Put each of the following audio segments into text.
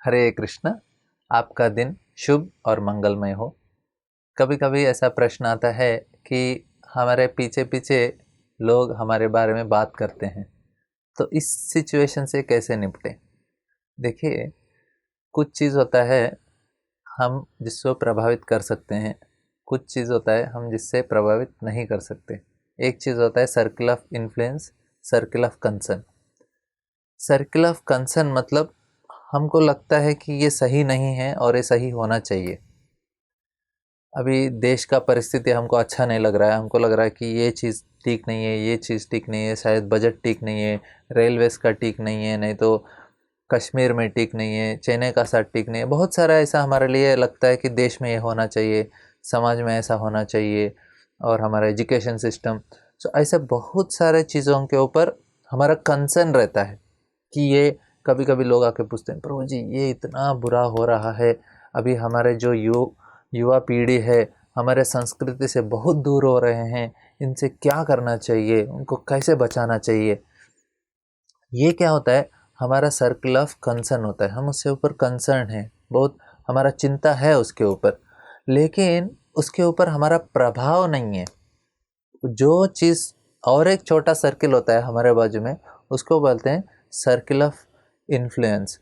हरे कृष्ण। आपका दिन शुभ और मंगलमय हो। कभी कभी ऐसा प्रश्न आता है कि हमारे पीछे पीछे लोग हमारे बारे में बात करते हैं, तो इस सिचुएशन से कैसे निपटें। देखिए, कुछ चीज़ होता है हम जिसको प्रभावित कर सकते हैं, कुछ चीज़ होता है हम जिससे प्रभावित नहीं कर सकते। एक चीज़ होता है circle of influence, circle of concern. Circle of concern मतलब हमको लगता है कि ये सही नहीं है और ये सही होना चाहिए। अभी देश का परिस्थिति हमको अच्छा नहीं लग रहा है, हमको लग रहा है कि ये चीज़ ठीक नहीं है, ये चीज़ ठीक नहीं है, शायद बजट ठीक नहीं है, रेलवेज़ का ठीक नहीं है, नहीं तो कश्मीर में ठीक नहीं है, चेन्नई का साथ ठीक नहीं है। बहुत सारा ऐसा हमारे लिए लगता है कि देश में ये होना चाहिए, समाज में ऐसा होना चाहिए, और हमारा एजुकेशन सिस्टम। सो ऐसे बहुत सारे चीज़ों के ऊपर हमारा कंसर्न रहता है कि ये कभी कभी लोग आके पूछते हैं, प्रभु जी ये इतना बुरा हो रहा है, अभी हमारे जो युवा पीढ़ी है हमारे संस्कृति से बहुत दूर हो रहे हैं, इनसे क्या करना चाहिए, उनको कैसे बचाना चाहिए। ये क्या होता है, हमारा सर्कल ऑफ कंसर्न होता है, हम उसके ऊपर कंसर्न है, बहुत हमारा चिंता है उसके ऊपर, लेकिन उसके ऊपर हमारा प्रभाव नहीं है। जो चीज़ और एक छोटा सर्किल होता है हमारे बाजू में, उसको बोलते हैं सर्किल ऑफ इन्फ्लुएंस।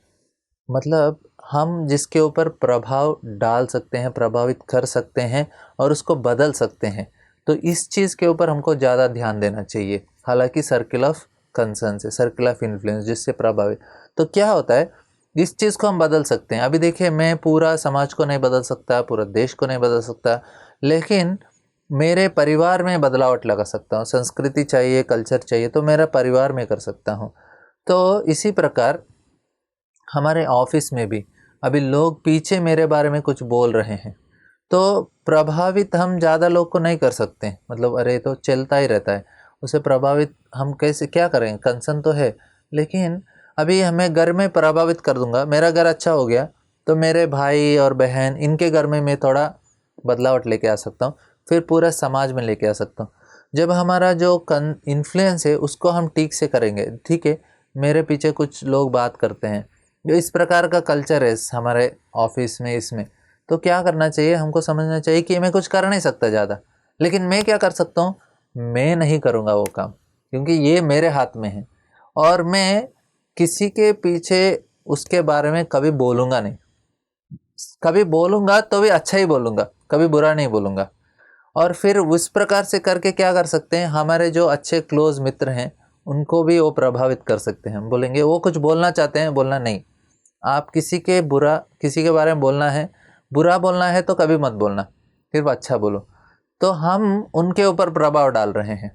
मतलब हम जिसके ऊपर प्रभाव डाल सकते हैं, प्रभावित कर सकते हैं और उसको बदल सकते हैं, तो इस चीज़ के ऊपर हमको ज़्यादा ध्यान देना चाहिए। हालांकि सर्किल ऑफ कंसर्न से, सर्किल ऑफ इन्फ्लुएंस जिससे प्रभावित, तो क्या होता है, इस चीज़ को हम बदल सकते हैं। अभी देखिए, मैं पूरा समाज को नहीं बदल सकता, पूरा देश को नहीं बदल सकता, लेकिन मेरे परिवार में बदलावट लगा सकता हूँ। संस्कृति चाहिए, कल्चर चाहिए, तो मेरा परिवार में कर सकता हूँ। तो इसी प्रकार हमारे ऑफिस में भी अभी लोग पीछे मेरे बारे में कुछ बोल रहे हैं, तो प्रभावित हम ज़्यादा लोग को नहीं कर सकते। मतलब अरे तो चलता ही रहता है, उसे प्रभावित हम कैसे क्या करें, कंसर्न तो है, लेकिन अभी हमें घर में प्रभावित कर दूंगा, मेरा घर अच्छा हो गया तो मेरे भाई और बहन इनके घर में मैं थोड़ा बदलावट लेके आ सकता हूँ, फिर पूरा समाज में लेके आ सकता हूँ। जब हमारा जो इन्फ्लुएंस है उसको हम ठीक से करेंगे, ठीक है, मेरे पीछे कुछ लोग बात करते हैं, जो इस प्रकार का कल्चर है हमारे ऑफिस में, इसमें तो क्या करना चाहिए, हमको समझना चाहिए कि मैं कुछ कर नहीं सकता ज़्यादा, लेकिन मैं क्या कर सकता हूँ, मैं नहीं करूँगा वो काम, क्योंकि ये मेरे हाथ में है। और मैं किसी के पीछे उसके बारे में कभी बोलूँगा नहीं। कभी बोलूँगा तो भी अच्छा ही बोलूँगा, कभी बुरा नहीं बोलूँगा। और फिर उस प्रकार से करके क्या कर सकते हैं, हमारे जो अच्छे क्लोज मित्र हैं उनको भी वो प्रभावित कर सकते हैं। हम बोलेंगे वो कुछ बोलना चाहते हैं, बोलना नहीं, आप किसी के बारे में बोलना है, बुरा बोलना है तो कभी मत बोलना, सिर्फ अच्छा बोलो। तो हम उनके ऊपर प्रभाव डाल रहे हैं।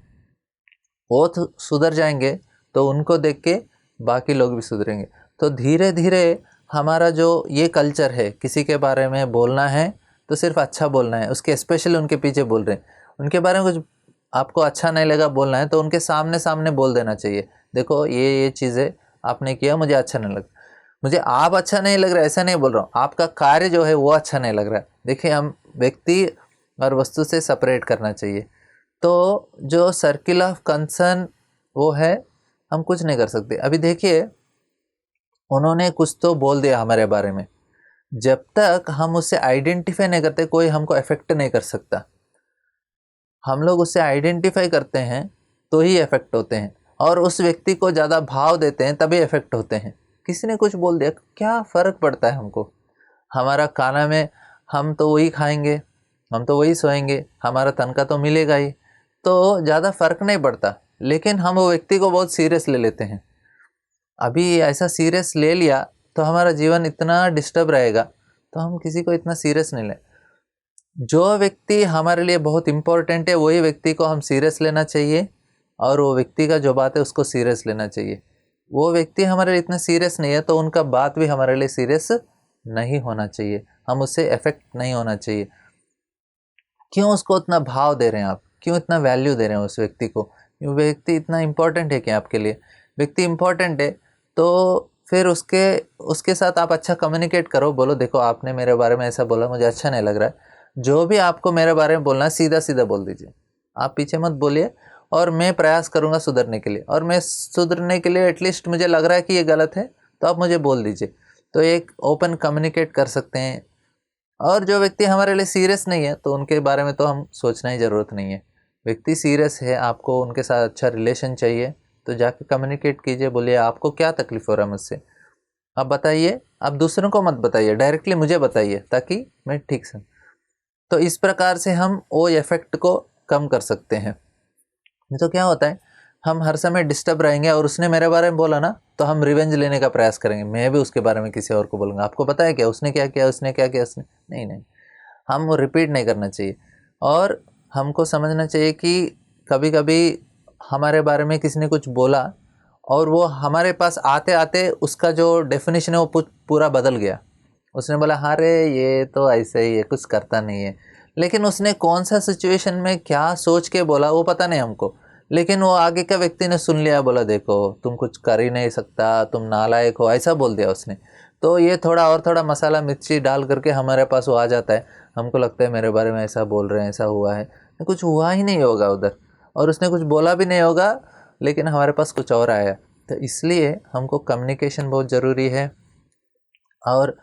वो तो सुधर जाएंगे तो उनको देख के बाकी लोग भी सुधरेंगे। तो धीरे धीरे हमारा जो ये कल्चर है, किसी के बारे में बोलना है तो सिर्फ अच्छा बोलना है, उसके स्पेशली उनके पीछे बोल रहे हैं, उनके बारे में कुछ आपको अच्छा नहीं लगा बोलना है तो उनके सामने सामने बोल देना चाहिए, देखो ये चीज़ें आपने किया मुझे अच्छा नहीं लगा। मुझे आप अच्छा नहीं लग रहा है ऐसा नहीं बोल रहा हूँ, आपका कार्य जो है वो अच्छा नहीं लग रहा है। देखिए, हम व्यक्ति और वस्तु से सेपरेट करना चाहिए। तो जो सर्किल ऑफ कंसर्न वो है, हम कुछ नहीं कर सकते। अभी देखिए, उन्होंने कुछ तो बोल दिया हमारे बारे में, जब तक हम उससे आइडेंटिफाई नहीं करते कोई हमको अफेक्ट नहीं कर सकता। हम लोग उससे आइडेंटिफाई करते हैं तो ही इफेक्ट होते हैं, और उस व्यक्ति को ज़्यादा भाव देते हैं तभी इफेक्ट होते हैं। किसी ने कुछ बोल दिया, क्या फ़र्क पड़ता है हमको, हमारा खाना में हम तो वही खाएंगे, हम तो वही सोएंगे, हमारा तनख्वाह तो मिलेगा ही, तो ज़्यादा फ़र्क नहीं पड़ता। लेकिन हम वो व्यक्ति को बहुत सीरियस ले लेते हैं। अभी ऐसा सीरियस ले लिया तो हमारा जीवन इतना डिस्टर्ब रहेगा, तो हम किसी को इतना सीरियस नहीं लें। जो व्यक्ति हमारे लिए बहुत इम्पोर्टेंट है वही व्यक्ति को हम सीरियस लेना चाहिए, और वो व्यक्ति का जो बात है उसको सीरियस लेना चाहिए। वो व्यक्ति हमारे लिए इतना सीरियस नहीं है तो उनका बात भी हमारे लिए सीरियस नहीं होना चाहिए, हम उससे अफेक्ट नहीं होना चाहिए। क्यों उसको इतना भाव दे रहे हैं आप, क्यों इतना वैल्यू दे रहे हैं उस व्यक्ति को, वो व्यक्ति इतना इम्पोर्टेंट है क्या आपके लिए? व्यक्ति इम्पोर्टेंट है तो फिर उसके उसके साथ आप अच्छा कम्युनिकेट करो, बोलो देखो आपने मेरे बारे में ऐसा बोला, मुझे अच्छा नहीं लग रहा है। जो भी आपको मेरे बारे में बोलना है सीधा सीधा बोल दीजिए, आप पीछे मत बोलिए। और मैं प्रयास करूँगा सुधरने के लिए, और मैं सुधरने के लिए एटलीस्ट मुझे लग रहा है कि ये गलत है तो आप मुझे बोल दीजिए। तो एक ओपन कम्युनिकेट कर सकते हैं। और जो व्यक्ति हमारे लिए सीरियस नहीं है तो उनके बारे में तो हम सोचना ही ज़रूरत नहीं है। व्यक्ति सीरियस है, आपको उनके साथ अच्छा रिलेशन चाहिए, तो जाके कम्युनिकेट कीजिए, बोलिए आपको क्या तकलीफ़ हो रहा है मुझसे, आप बताइए। आप दूसरों को मत बताइए, डायरेक्टली मुझे बताइए ताकि मैं ठीक से। तो इस प्रकार से हम वो इफ़ेक्ट को कम कर सकते हैं। नहीं तो क्या होता है, हम हर समय डिस्टर्ब रहेंगे और उसने मेरे बारे में बोला ना तो हम रिवेंज लेने का प्रयास करेंगे, मैं भी उसके बारे में किसी और को बोलूँगा, आपको पता है क्या उसने क्या किया, उसने क्या किया, उसने नहीं नहीं, हम वो रिपीट नहीं करना चाहिए। और हमको समझना चाहिए कि कभी कभी हमारे बारे में किसी ने कुछ बोला और वो हमारे पास आते आते उसका जो डेफिनेशन है वो पूरा बदल गया। उसने बोला हाँ रे ये तो ऐसे ही है, कुछ करता नहीं है, लेकिन उसने कौन सा सिचुएशन में क्या सोच के बोला वो पता नहीं हमको, लेकिन वो आगे का व्यक्ति ने सुन लिया, बोला देखो तुम कुछ कर ही नहीं सकता, तुम नालायक हो, ऐसा बोल दिया उसने। तो ये थोड़ा और थोड़ा मसाला मिर्ची डाल करके हमारे पास वो आ जाता है, हमको लगता है मेरे बारे में ऐसा बोल रहे हैं, ऐसा हुआ है, कुछ हुआ ही नहीं होगा उधर, और उसने कुछ बोला भी नहीं होगा, लेकिन हमारे पास कुछ और आया। तो इसलिए हमको कम्युनिकेशन बहुत ज़रूरी है। और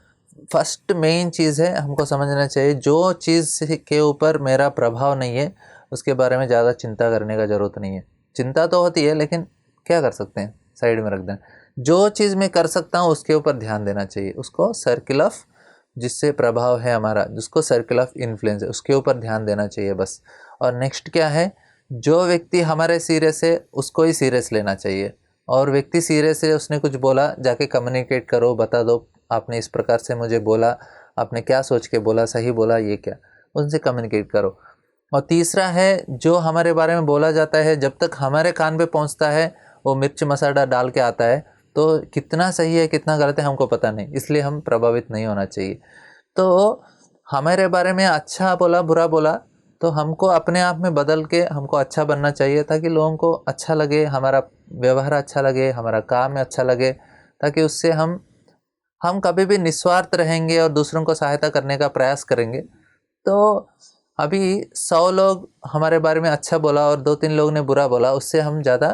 फर्स्ट मेन चीज़ है, हमको समझना चाहिए जो चीज़ के ऊपर मेरा प्रभाव नहीं है उसके बारे में ज़्यादा चिंता करने का ज़रूरत नहीं है। चिंता तो होती है लेकिन क्या कर सकते हैं, साइड में रख दें। जो चीज़ मैं कर सकता हूँ उसके ऊपर ध्यान देना चाहिए, उसको सर्किल ऑफ जिससे प्रभाव है हमारा, जिसको सर्किल ऑफ इन्फ्लुएंस है उसके ऊपर ध्यान देना चाहिए बस। और नेक्स्ट क्या है, जो व्यक्ति हमारे सीरियस है उसको ही सीरियस लेना चाहिए। और व्यक्ति सीरियस है, उसने कुछ बोला, जाके कम्युनिकेट करो, बता दो आपने इस प्रकार से मुझे बोला, आपने क्या सोच के बोला, सही बोला ये क्या, उनसे कम्युनिकेट करो। और तीसरा है, जो हमारे बारे में बोला जाता है जब तक हमारे कान पे पहुंचता है वो मिर्च मसाला डाल के आता है, तो कितना सही है कितना गलत है हमको पता नहीं, इसलिए हम प्रभावित नहीं होना चाहिए। तो हमारे बारे में अच्छा बोला बुरा बोला तो हमको अपने आप में बदल के हमको अच्छा बनना चाहिए, ताकि लोगों को अच्छा लगे, हमारा व्यवहार अच्छा लगे, हमारा काम में अच्छा लगे, ताकि उससे हम कभी भी निस्वार्थ रहेंगे और दूसरों को सहायता करने का प्रयास करेंगे। तो अभी 100 लोग हमारे बारे में अच्छा बोला और 2-3 लोग ने बुरा बोला, उससे हम ज़्यादा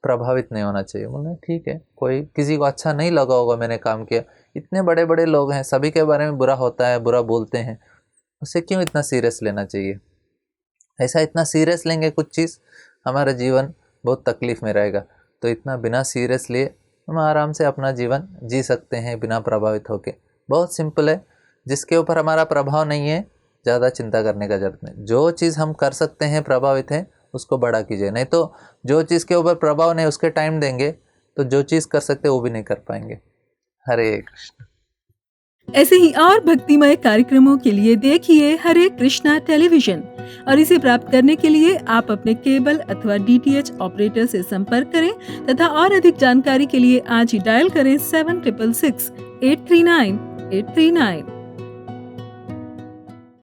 प्रभावित नहीं होना चाहिए। बोलना ठीक है, कोई किसी को अच्छा नहीं लगा होगा मैंने काम किया, इतने बड़े बड़े लोग हैं, सभी के बारे में बुरा होता है, बुरा बोलते हैं, उससे क्यों इतना सीरियस लेना चाहिए। ऐसा इतना सीरियस लेंगे कुछ चीज़, हमारा जीवन बहुत तकलीफ़ में रहेगा। तो इतना बिना सीरियस लिए हम आराम से अपना जीवन जी सकते हैं बिना प्रभावित होके। बहुत सिंपल है, जिसके ऊपर हमारा प्रभाव नहीं है ज़्यादा चिंता करने का ज़रूरत नहीं। जो चीज़ हम कर सकते हैं, प्रभावित हैं, उसको बड़ा कीजिए। नहीं तो जो चीज़ के ऊपर प्रभाव नहीं उसके टाइम देंगे तो जो चीज़ कर सकते वो भी नहीं कर पाएंगे। हरे कृष्ण। ऐसे ही और भक्तिमय कार्यक्रमों के लिए देखिए हरे कृष्णा टेलीविजन, और इसे प्राप्त करने के लिए आप अपने केबल अथवा DTH ऑपरेटर से संपर्क करें तथा और अधिक जानकारी के लिए आज ही डायल करें 7666 839 839।